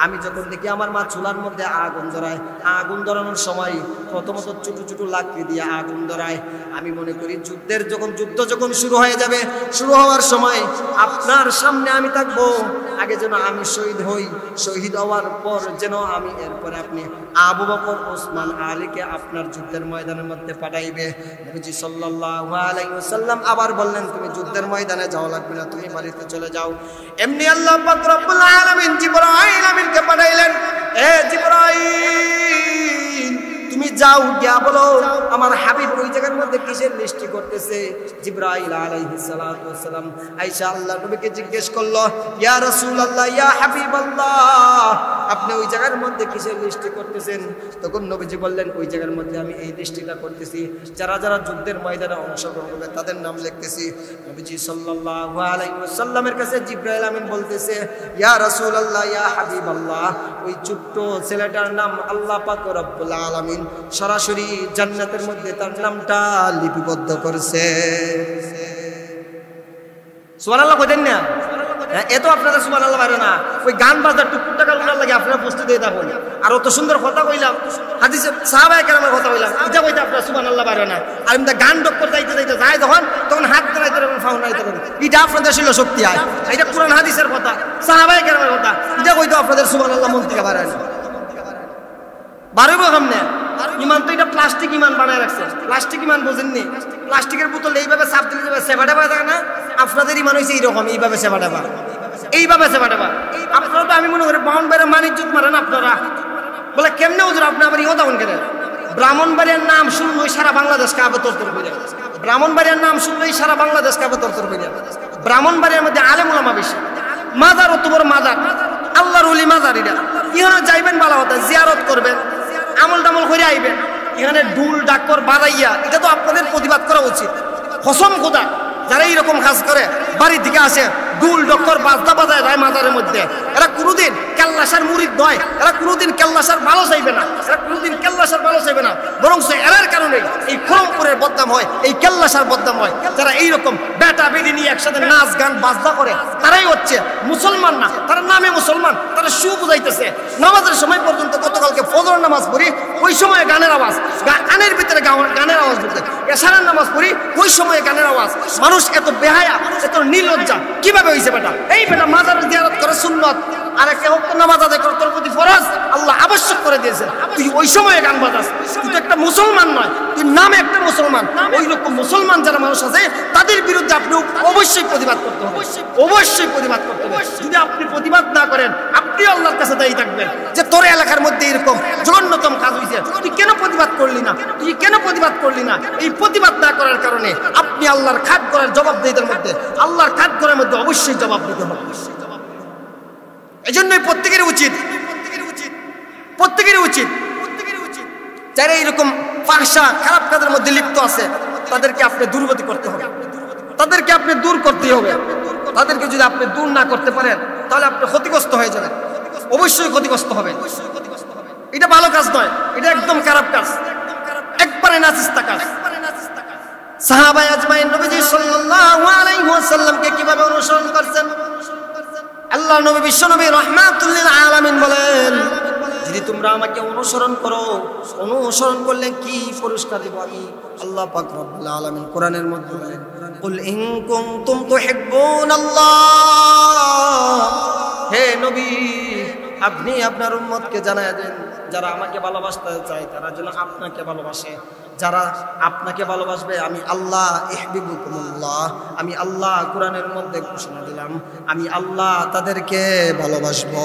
আমি যখন দেখি আমার মা চুলার মধ্যে আগুন ধরায়, আগুন ধরানোর সময় প্রথমত ছোট ছোট লাকড়ি দিয়ে আগুন ধরায়, আমি মনে করি যুদ্ধ যখন শুরু হয়ে যাবে, শুরু হওয়ার সময় আপনার সামনে আমি থাকবো, আগে যেন আমি শহীদ হই, শহীদ হওয়ার পর যেন আমি এরপরে আপনি আবু বকর, ওসমান, আলীকে আপনার যুদ্ধের ময়দানের মধ্যে পাঠাইবে। নবীজি সাল্লাল্লাহু আলাইহি ওয়াসাল্লাম আবার বললেন, তুমি যুদ্ধের ময়দানে যাওয়া লাগবে না, তুমি বাড়িতে চলে যাও। এমনি আল্লাহ পাক রব্বুল আলামিন জিবরাইল আমিনকে পাঠাইলেন, এ জিবরাইল, তুমি যাও, গিয়া বলো আমার হাবিব ওই জায়গার মধ্যে কিসের লিস্টি করতেছে। জিবরাইল আলাইহিস সালাতু ওয়াস সালাম আয়েশা আল্লাহ নবীকে জিজ্ঞেস করলো, ইয়া রাসূলুল্লাহ, ইয়া হাবিবাল্লাহ, আপনি ওই জায়গার মধ্যে কিসের লিস্টি করতেছেন? তখন নবীজি বললেন, ওই জায়গার মধ্যে আমি এই লিস্টিটা করতেছি, যারা যারা যুদ্ধের ময়দানে অংশগ্রহণ করবে তাদের নাম লিখতেছি। নবীজি সাল্লাল্লাহু আলাইহি ওয়াসাল্লামের কাছে জিবরাইল আমিন বলতেছে, ইয়া রাসূলুল্লাহ, ইয়া হাবিবাল্লাহ, ওই ছোট্ট ছেলেটার নাম আল্লাহ পাক রব্বুল আলামিন সরাসরি জান্নাতের মধ্যে তার নামটা লিপিবদ্ধ করছে। সুবহানাল্লাহ কইতেন না? এত আপনাদের সুবহানাল্লাহ বাইরে না, ওই গান বাজার টুকুর টাকা লোনার লাগে আপনারা প্রস্তুত হয়ে থাকুন। আর অত সুন্দর কথা কইলাম, হাদিসে সাহাবায়ে কেরামের কথা কইলাম, এটা কইতে আপনারা সুবহানাল্লাহ বাইরে না। আর এমনি গান ডক্টর যাইতে যায় তখন হাত দাঁড়াইতে পারবেন, ফাউন নাইতে পারবেন, এটা আপনাদের ছিল শক্তি হয়। এটা কোরআন হাদিসের কথা, সাহাবায়ে কেরামের কথা, এটা কইতে আপনাদের সুবহানাল্লাহ মন থেকে বাইরে না। বাড়িব সামনে ইমান তো এটা প্লাস্টিক ইমান বানায় রাখছে। প্লাস্টিক ইমান বোঝেননি? প্লাস্টিকের বোতল এইভাবে চাপ দিলে যাবে সেবাডাবা থাকে না, আপনাদের ইমান হয়েছে এইরকম, এইভাবে সেবাডাবা, এইভাবে সেবাডাবা। আপনারা তো আমি মনে করি ব্রাহ্মণবাড়িয়ার মানিকজুত মারেন আপনারা, বলে কেমনে হুজুর আপনি আবার ইহো তখন কেন? ব্রাহ্মণবাড়িয়ার নাম শুনলেই সারা বাংলাদেশকে আবে তরতর করে, ব্রাহ্মণবাড়িয়ার নাম শুনলেই সারা বাংলাদেশকে আবে তরতর করে। ব্রাহ্মণবাড়িয়ার মধ্যে আলেম ওলামা বেশি, মাজার অত বড় মাজার, আল্লাহর ওলি মাজার, এটা ইহানে যাইবেন ভালো কথা, জিয়ারত করবেন, আমল টামল করে আইবেন, এখানে ডুল ডাক্কর বাজাইয়া, এটা তো আপনাদের প্রতিবাদ করা উচিত। কসম খোদা, যারা এইরকম কাজ করে বাড়ি থেকে আসে ডুল ডক্কর বাজনা বাজায় যায় মাজারের মধ্যে, এরা কোনোদিন কেল্লাসার মুরিদ নয়, এরা কোনোদিন কেল্লাসার ভালো চাইবে না, এরা কোনোদিন কেল্লাসার ভালো চাইবে না, বরং এরার কারণে এই খড়মপুরের বদনাম হয়, এই কেল্লাসার বদনাম হয়। যারা এইরকম বেটা বেটি নিয়ে একসাথে নাচ গান বাজনা করে, তারাই হচ্ছে মুসলমান না, তারা নামে মুসলমান, তারা শু বুঝাইতেছে। নামাজের সময় পর্যন্ত গতকালকে ফজর নামাজ পড়ি, ওই সময় গানের আওয়াজ, গানের ভিতরে গানের আওয়াজ ঢুকে, এশারের নামাজ পড়ি, ওই সময় গানের আওয়াজ। মানুষ এত বেহায়া, এত নির্লজ্জা কিভাবে হয়েছে বেটা? এই বেটা মাজার জিয়ারত করে সুন্নত, আর একটা ওয়াক্ত নামাজ আদায় করে তোর প্রতি ফরজ, আল্লাহ আবশ্যক করে দিয়েছেন, তুই ওই সময়ে গান বাজাস, তুই তো একটা মুসলমান নয়, তুই নামে একটা মুসলমান। ওই রকম মুসলমান যারা মানুষ আছে তাদের বিরুদ্ধে আপনি অবশ্যই প্রতিবাদ করতে হবে, অবশ্যই প্রতিবাদ করতে হবে। যদি আপনি প্রতিবাদ না করেন, আপনি আল্লাহর কাছে দায়ী থাকবেন যে তোর এলাকার মধ্যে এরকম জঘন্যতম কাজ হয়েছে, তুই কেন প্রতিবাদ করলি না, তুই কেন প্রতিবাদ করলি না? এই প্রতিবাদ না করার কারণে আপনি আল্লাহর খাট করার জবাবদিহিতার মধ্যে, আল্লাহর খাট করার মধ্যে অবশ্যই জবাব দিতে হবে। এই জন্যই প্রত্যেকেরই উচিত যারা এইরকম ফাহশা খারাপ কাজের মধ্যে লিপ্ত আছে তাদেরকে আপনি দূরগতি করতে হবে, তাদেরকে আপনি দূর করতে হবে। তাদেরকে যদি আপনি দূর না করতে পারেন তাহলে আপনি ক্ষতিগ্রস্ত হয়ে যাবেন, অবশ্যই ক্ষতিগ্রস্ত হবে। এটা ভালো কাজ নয়, এটা একদম খারাপ কাজ, একবারে নাচিস্তা কাজ। সাহাবায়ে আজমাইন নবীজি সাল্লাল্লাহু আলাইহি ওয়াসাল্লামকে কিভাবে অনুসরণ করছেন? আল্লাহ নবী বিশ্ব নবী রাহমাতুল লিল আলামিন বলেন, যদি তোমরা আমাকে অনুসরণ করো, অনুসরণ করলে কি পুরস্কার দেব আমি? আল্লাহ পাক রব্বুল আলামিন কোরআনের মধ্যে বলেন, কুল ইন কুনতুম তুহিব্বুনাল্লাহ, হে নবী আপনি আপনার উম্মতকে জানায়া দেন, যারা আমাকে ভালোবাসতে চায় তারা যেন আপনাকে ভালোবাসে, যারা আপনাকে ভালোবাসবে আমি আল্লাহ ইহবিবুকুমুল্লাহ, আমি আল্লাহ কোরআনের মধ্যে ঘোষণা দিলাম, আমি আল্লাহ তাদেরকে ভালোবাসবো।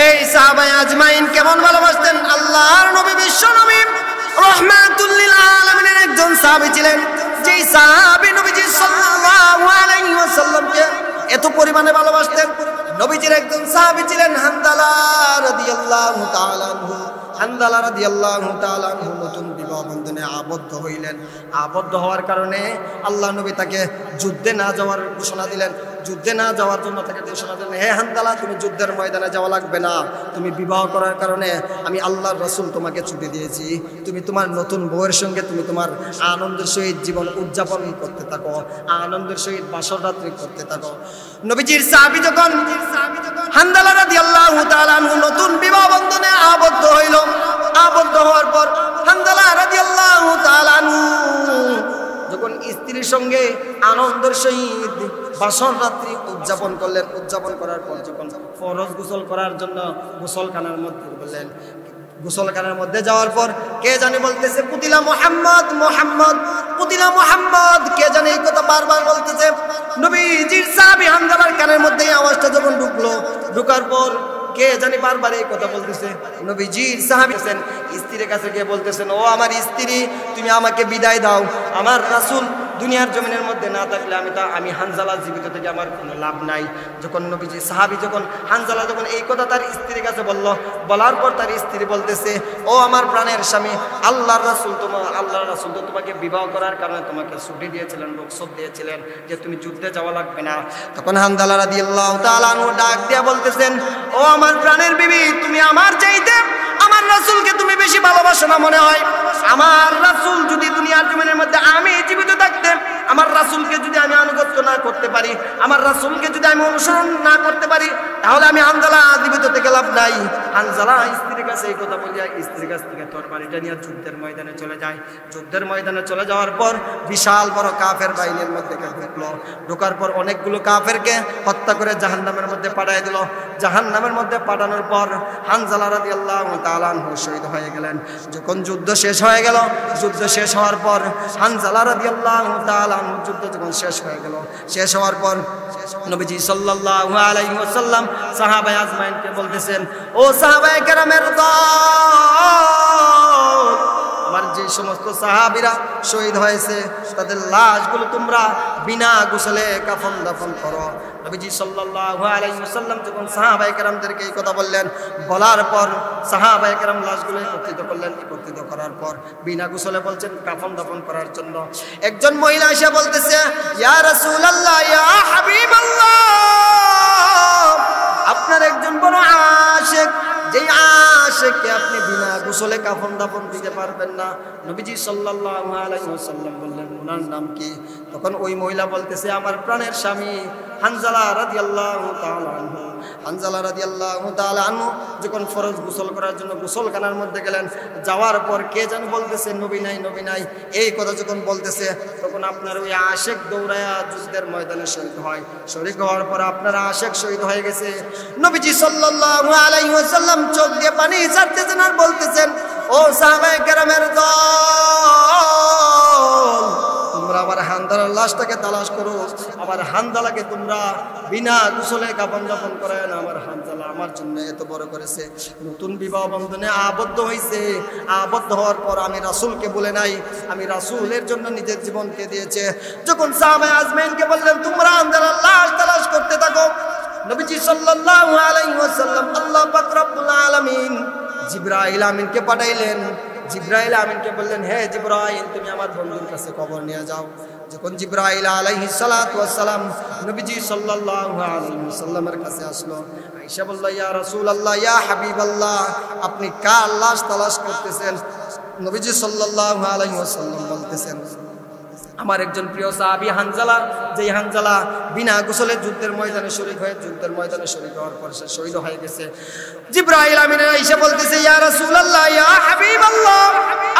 এই সাহাবায়ে আজমাইন কেমন ভালোবাসতেন? আল্লাহর নবী বিশ্ব নবী রাহমাতুল লিল আলামিনের একজন সাহাবী ছিলেন, যেই সাহাবী নবীজি সাল্লাল্লাহু আলাইহি ওয়াসাল্লামকে এত পরিমাণে ভালোবাসতেন। নবীজির একজন সাহাবী ছিলেন হানজালা রাদিয়াল্লাহু তাআলা আনহু। হানজালা রাদিয়াল্লাহু তাআলা আনহু নতুন বিবাহ বন্ধনে আবদ্ধ হইলেন। আবদ্ধ হওয়ার কারণে আল্লাহ নবী তাকে যুদ্ধে না যাওয়ার ঘোষণা দিলেন। যুদ্ধে না যাওয়ার জন্য তাকে ঘোষণা দিলেন, হে হানজালা, তুমি যুদ্ধের ময়দানে যাওয়া লাগবে না। তুমি বিবাহ করার কারণে আমি আল্লাহর রাসূল তোমাকে ছুটি দিয়েছি। তুমি তোমার নতুন বউয়ের সঙ্গে তুমি তোমার আনন্দের সহিত জীবন উদযাপন করতে থাকো, আনন্দের সহিত বাসর রাত্রি করতে থাকো। নবীজির সাহাবী যখন হানজালা রাদিয়াল্লাহু তাআলা আনহু নতুন বিবাহ বন্ধনে আবদ্ধ হইল, আবদ্ধ হওয়ার পর হানজালা রাদিয়াল্লাহু তাআলা আনহু যখন স্ত্রীর সঙ্গে আনন্দের সহিত বাসর রাত্রি উদযাপন করলেন, উদযাপন করার পর যখন ফরজ গোসল করার জন্য গোসলখানার মধ্যে গেলেন, গোসলখানার মধ্যে যাওয়ার পর কে জানি বলতেছে, কুতিলা মুহাম্মদ, মুহাম্মদ, কুতিলা মুহাম্মদ, কে জানি এই কথা বারবার বলতেছে। নবীজির সাহাবী হানজালার কানের মধ্যে এই আওয়াজটা যখন ঢুকলো, ঢুকার পর কে জানি বারবার এই কথা বলতেছে। নবীজির সাহাবী আছেন, স্ত্রীর কাছে গিয়ে বলতেছেন, ও আমার স্ত্রী, তুমি আমাকে বিদায় দাও। আমার রাসূল দুনিয়ার জমিনের মধ্যে না থাকলে আমি হানজালা জীবিত থেকে আমার কোনো লাভ নাই। যখন নবীজি সাহাবী যখন হানজালা যখন এই কথা তার স্ত্রীর কাছে বলল, বলার পর তার স্ত্রী বলতেছে, ও আমার প্রাণের স্বামী, আল্লাহর রাসূল তো তোমাকে বিবাহ করার কারণে তোমাকে ছুটি দিয়েছিলেন, রুখসত দিয়েছিলেন যে তুমি যুদ্ধে যাওয়া লাগবে না। তখন হানজালা রাদিয়াল্লাহু তাআলা আনহু ডাক দিয়া বলতেছেন, ও আমার প্রাণের বিবি, তুমি আমার চাইতে আমার রাসূলকে তুমি বেশি ভালোবাসো না মনে হয়? আমার রাসূল যদি দুনিয়ার জমিনের মধ্যে আমি জীবিত থাকতে আমার রাসূলকে যদি আমি আনুগত্য না করতে পারি, আমার রাসূলকে যদি আমি অনুসরণ না করতে পারি, তাহলে আমি হানজালা জীবিত থেকে লাভ নাই। হানজালা স্ত্রীর কাছে এই কথা বলিয়া স্ত্রীর কাছ থেকে তরবারিটা নিয়ে যুদ্ধের ময়দানে চলে যায়। যুদ্ধের ময়দানে চলে যাওয়ার পর বিশাল বড় কাফের বাহিনীর মধ্যে ঢুকলো। ঢোকার পর অনেকগুলো কাফেরকে হত্যা করে জাহান্নামের মধ্যে পাঠিয়ে দিল। জাহান্নামের মধ্যে পাঠানোর পর হানজালা রাদিয়াল্লাহু তাআলা আনহু শহীদ হয়ে গেলেন। যখন যুদ্ধ শেষ হয়ে গেল, যুদ্ধ শেষ হওয়ার পর হানজালা রাদিয়াল্লাহু তাআলা আনহু যুদ্ধ যখন শেষ হয়ে গেল, শেষ হওয়ার পর নবীজি সাল্লাল্লাহু আলাইহি ওয়াসাল্লাম সাহাবায়ে আজমাইনকে বলতেছেন, ও সাহাবায়ে কেরামের দল, আমার যে সমস্ত সাহাবীরা শহীদ হয়েছে তাদের লাশগুলো তোমরা বিনা গোসলে কাফন দাফন করো। নবীজি সাল্লাল্লাহু আলাইহি ওয়াসাল্লাম যখন সাহাবায়ে কেরামদেরকে এই কথা বললেন, বলার পর সাহাবায়ে কেরাম লাশগুলো একত্রিত করলেন। একত্রিত করার পর বিনা গোসলে বলছেন কাফন দাফন করার জন্য। একজন মহিলা এসে বলতেছে, ইয়া রাসূলুল্লাহ, ইয়া হাবিবাল্লাহ, আপনার একজন বড় আশিক, যেই আশিককে আপনি বিনা গোসলে কাফন দাফন দিতে পারবেন না। নবীজি সাল্লাল্লাহু আলাইহি ওয়াসাল্লাম বললেন, ওনার নাম কি? তখন ওই মহিলা বলতেছে, আমার প্রাণের স্বামী হানজালা রাদিয়াল্লাহু তাআলা আনহু। হানজালা রাদিয়াল্লাহু তাআলা আনহু যখন ফরজ গোসল করার জন্য গোসলখানার মধ্যে গেলেন, যাওয়ার পর কে যেন বলতেছে, নবী নাই, নবী নাই। এই কথা যখন বলতেছে, তখন আপনার ওই আশিক দৌড়ায়া যুদ্ধের ময়দানে শহীদ হয়। শহীদ হওয়ার পর আপনার আশিক শহীদ হয়ে গেছে। নবীজি সাল্লাল্লাহু আলাইহি ওয়াসাল্লাম চোখ দিয়ে পানি ছাড়তেছেন আর বলতেছেন, ও সাহাবায়ে কেরামের দল, তোমরা আবার হানজালার লাশটাকে তালাশ করো, আবার হানজালাকে তোমরা বিনা গোসলে কাফন দাফন করেন। আমার হানজালা আমার জন্য এত বড় করেছে, নতুন বিবাহ বন্ধনে আবদ্ধ হয়েছে। আবদ্ধ হওয়ার পর আমি রাসূলকে বলে নাই, আমি রাসূলের জন্য নিজের জীবনকে দিয়েছে। যখন সাহাবায়ে আজমাইনকে বললেন, তোমরা হানজালার লাশ তালাশ করতে থাকো, নবীজি সাল্লাল্লাহু আলাইহি ওয়াসাল্লাম আল্লাহ পাক রব্বুল আলামিন জিবরাইল আমিনকে পাঠাইলেন। জিবরাইল আমিনকে বললেন, হে জিবরাইল, তুমি আমার বন্ধুর কাছে খবর নিয়ে যাও। যখন জিবরাইল আলাইহিস সালাতু ওয়াস সালাম নবীজি সাল্লাল্লাহু আলাইহি ওয়াসাল্লামের কাছে আসলো, আয়েশা বলল, ইয়া রাসূলুল্লাহ, ইয়া হাবিবাল্লাহ, আপনি কার লাশ তালাশ করতেছেন? নবীজি সাল্লাল্লাহু আলাইহি ওয়াসাল্লাম বলতেছেন, আমার একজন প্রিয় সাহাবী হানজালা, যেই হানজালা বিনা গোসলে যুদ্ধের ময়দানে শরীক হয়ে যুদ্ধের ময়দানে শরীক হওয়ার পর সে শহীদ হয়ে গেছে। জিবরাইল আমিন আয়েশা বলতেছে, ইয়া রাসূলুল্লাহ, ইয়া হাবিবাল্লাহ,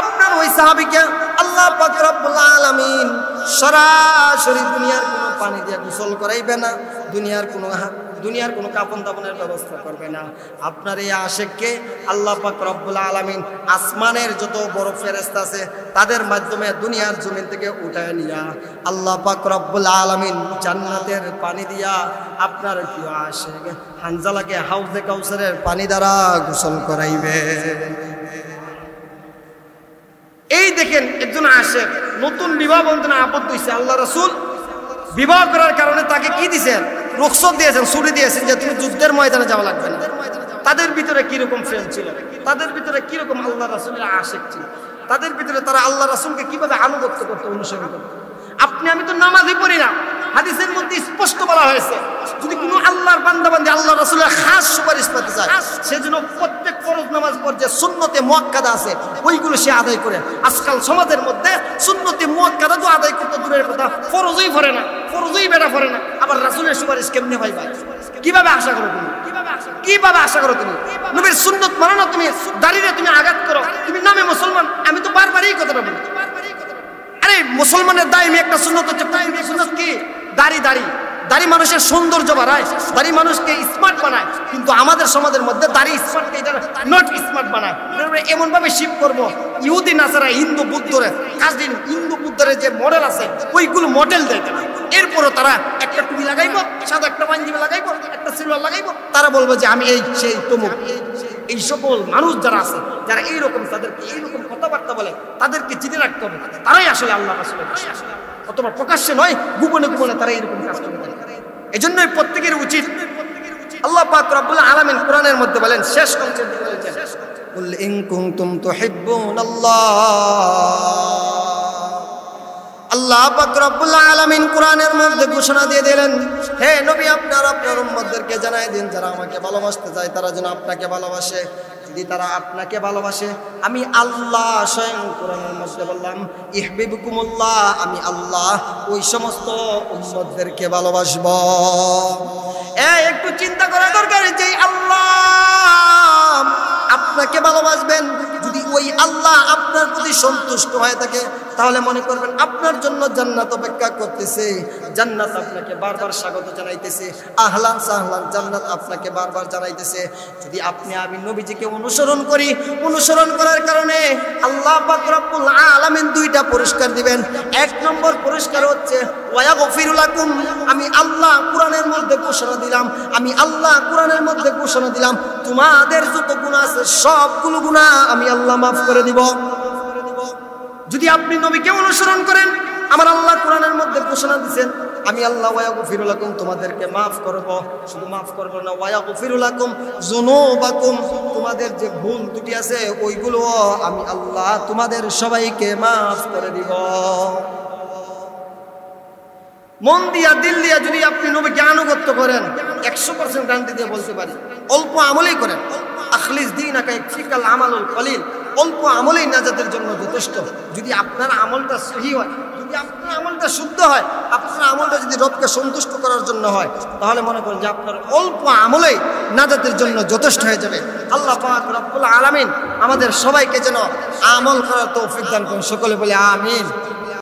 আপনার ওই সাহাবীকে আল্লাহ পাক রব্বুল আলামিন সরাসরি দুনিয়ার কোনো পানি দিয়ে গোসল করাইবে না, দুনিয়ার কোনো কাফন দাফনের ব্যবস্থা করবে না। আপনার এই আশিককে আল্লাহ পাক রব্বুল আলামিন আসমানের যত বড় ফেরেশতা আছে তাদের মাধ্যমে দুনিয়ার জমিন থেকে উঠায় নিয়া আল্লাহ পাক রব্বুল আলামিন জান্নাতের পানি দিয়া আপনার কি আশিক হানজালাকে হাউজে কাউসারের পানি দ্বারা গোসল করাইবে। এই দেখেন, একজন আশিক নতুন বিবাহ বন্ধনে আবদ্ধ হইছে, আল্লাহ রাসূল বিবাহ করার কারণে তাকে কি দিছেন? রুখসত দিয়েছেন, ছুটি দিয়েছেন যে তুমি যুদ্ধের ময়দানে যাওয়া লাগবে না। তাদের ভিতরে কিরকম প্রেম ছিল, তাদের ভিতরে কিরকম আল্লাহ রাসূলের আশিক ছিল, তাদের ভিতরে তারা আল্লাহ রাসূলকে কিভাবে আনুগত্য করতে, অনুসরণ করতে। আপনি আমি তো নামাজই পড়ি না, হাদিসের মধ্যে স্পষ্ট বলা হয়েছে যদি কোনো আল্লাহর বান্দা বান্দি আল্লাহ রাসূলের খাস সুপারিশ পেতে চায় সেজন্য প্রত্যেক ফরজ নামাজ পর যে সুন্নতে মুআক্কাদা আছে ওইগুলো সে আদায় করে। আজকাল সমাজের মধ্যে সুন্নতে মুআক্কাদা তো আদায় করতে দূরের কথা, ফরজই পড়ে না, ফরজই বেড়া পড়ে না, আবার রাসূলের সুপারিশ কেমনে হয় ভাই? কিভাবে আশা করো তুমি? কিভাবে আশা করো তুমি? নবীর সুন্নত মানো না, তুমি দাঁড়িয়ে তুমি আঘাত করো, তুমি নামে মুসলমান। আমি তো বারবারই এই কথাটা বলি, আরে মুসলমানের দায়ী একটা সুন্নত হচ্ছে, সুন্নত কি? দাড়ি। দাড়ি মানুষের সৌন্দর্য বাড়ায়, দাড়ি মানুষকে স্মার্ট বানায়, কিন্তু আমাদের সমাজের মধ্যে দাড়ি স্মার্টকে নট স্মার্ট বানায়। এমন ভাবে শিপ করবো ইহুদি নাসারা হিন্দু বুদ্ধরে কাজদিন হিন্দু বুদ্ধের যে মডেল আছে ওইগুলো মডেল দেয়। এরপরও তারা একটা টুপি লাগাইবো, সাদা একটা পাঞ্জাবি লাগাইবো, একটা সিলভার লাগাইবো, তারা বলবো যে আমি এই সেই তমুক। এই সকল মানুষ যারা আছে, যারা এইরকম তাদেরকে এইরকম কথাবার্তা বলে, তাদেরকে চিনে রাখতে হবে তারাই আসলে আল্লাহ রাসূলের অথবা প্রকাশ্যে নয়, গোপনে গোপনে তারা এইরকম কাজ করে থাকে। এজন্যই প্রত্যেকের উচিত, আল্লাহ পাক রব্বুল আলামিন কোরআনের মধ্যে বলেন, শেষ অংশে বলেছেন কুল ইন কুনতুম তুহিব্বুনাল্লাহ। আল্লাহ পাক রব্বুল আলামিন কোরআনের মধ্যে ঘোষণা দিয়ে দিলেন, হে নবী আপনার উম্মতদেরকে জানাই দিন যারা আমাকে ভালোবাসতে চায় তারা যেন আপনাকে ভালোবাসে। যদি তারা আপনাকে ভালোবাসে, আমি আল্লাহ স্বয়ং কোরআনের মধ্যে বললাম ইহবিবুকুমুল্লাহ, আমি আল্লাহ ওই সমস্ত উম্মতদেরকে ভালোবাসবো। একটু চিন্তা করা দরকার যে আল্লাহ আপনাকে ভালোবাসবেন, যদি ওই আল্লাহ আপনার প্রতি সন্তুষ্ট হয়ে থাকে তাহলে মনে করবেন আপনার জন্য জান্নাত অপেক্ষা করতেছে, জান্নাত আপনাকে বারবার স্বাগত জানাইতেছে, আহলান সাহলান জান্নাত আপনাকে বারবার জানাইতেছে। যদি আপনি আমি নবীজিকে অনুসরণ করি, অনুসরণ করার কারণে আল্লাহ পাক রব্বুল আলামিন দুইটা পুরস্কার দিবেন। এক নম্বর পুরস্কার হচ্ছে ওয়ায়াগফিরু লাকুম, আমি আল্লাহ কোরআনের মধ্যে ঘোষণা দিলাম, আমি আল্লাহ কোরআনের মধ্যে ঘোষণা দিলাম তোমাদের যত গুনাহ আছে সবগুলো গুনাহ আমি আল্লাহ মাফ করে দিব। যদি আপনি নবীকে অনুসরণ করেন, আমার আল্লাহ কোরআনের মধ্যে ঘোষণা দিয়েছেন আমি আল্লাহ ওয়ায়াগফিরু লাকুম তোমাদেরকে মাফ করব। শুধু মাফ করব না, ওয়ায়াগফিরু লাকুম যুনুবাকুম, তোমাদের যে ভুল ত্রুটি আছে ওইগুলো আমি আল্লাহ তোমাদের সবাইকে মাফ করে দিব। মন দিয়া দিল দিয়া যদি আপনি নবীকে আনুগত্য করেন, 100% গ্যারান্টি দিয়ে বলতে পারি অল্প আমলেই করেন, আখলিস দীনাকা ইয়াকফিকাল আমালুল কলিল, অল্প আমলেই নাজাতের জন্য যথেষ্ট। যদি আপনার আমলটা সহি হয়, যদি আপনার আমলটা শুদ্ধ হয়, আপনার আমলটা যদি রবকে সন্তুষ্ট করার জন্য হয়, তাহলে মনে করেন যে আপনার অল্প আমলেই নাজাতের জন্য যথেষ্ট হয়ে যাবে। আল্লাহ পাক রব্বুল আলামিন আমাদের সবাইকে যেন আমল করার তৌফিক দান করুন, সকলে বলে আমিন।